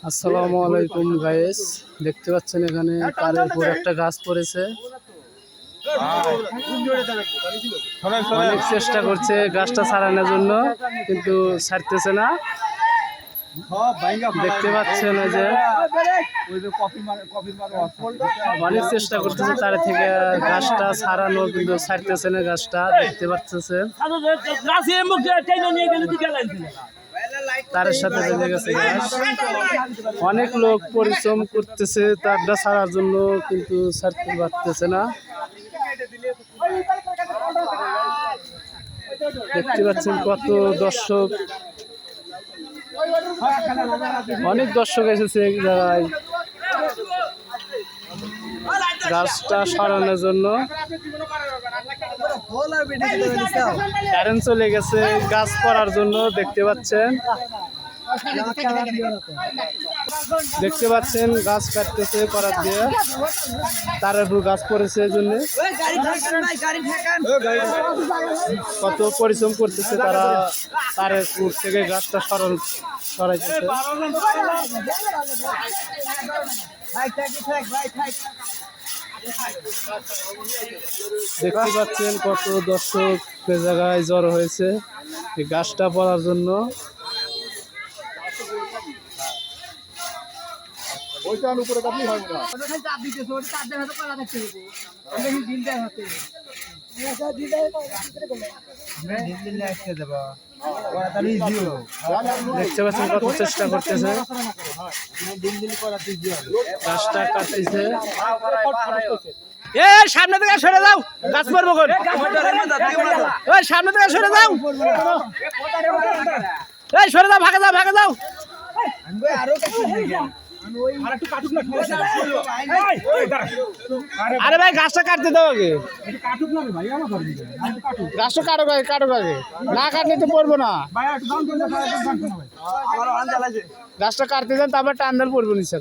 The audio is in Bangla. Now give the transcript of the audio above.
আসসালামু আলাইকুম গাইস, দেখতে পাচ্ছেন এখানে তারের উপর একটা গাছ পড়েছে। অনেক চেষ্টা করছে গাছটা ছাড়ানোর জন্য, কিন্তু ছাড়তেছে না। দেখতে পাচ্ছেন যে অনেক চেষ্টা করতেছে তার থেকে গাছটা ছাড়ানো, কিন্তু ছাড়তেছে না গাছটা। দেখতে পাচ্ছেন তারের সাথে বেঁধে গেছে গাছ। অনেক লোক পরিশ্রম করতেছে তারটা ছাড়ার জন্য, কিন্তু ছাড়তে পারতেছে না। দেখতে পাচ্ছেন কত দর্শক, অনেক দর্শক এসেছে এই জায়গায় গাছটা সরানোর জন্য। কারেন্ট চলে গেছে গাছ করার জন্য। দেখতে পাচ্ছেন গাছ কাটতেছে করার দিয়ে, তার উপর গাছ পড়েছে এই জন্য কত পরিশ্রম করতেছে তারা, তারের উপর থেকে গাছটা সরাইতেছে। দেখতে পাচ্ছেন কত দর্শক এ জায়গায় জড়ো হয়েছে এই গাছটা পড়ার জন্য। দেখতে পাচ্ছেন কত চেষ্টা করতেছে, গাছটা কাটতেছে। সামনে থেকে সরে যাও, গাছ পড়বো। সামনে থেকে সরে যাও, সরে যাও, ভাগে যাও, ভাগে যাও। আরে ভাই গাছটা কাটতে দাও আগে, গাছটা কাটো আগে, কাটো আগে, না কাটলে তো পড়বো না। গাছটা কাটতে দেন, তারপর টান পড়বো নিচে।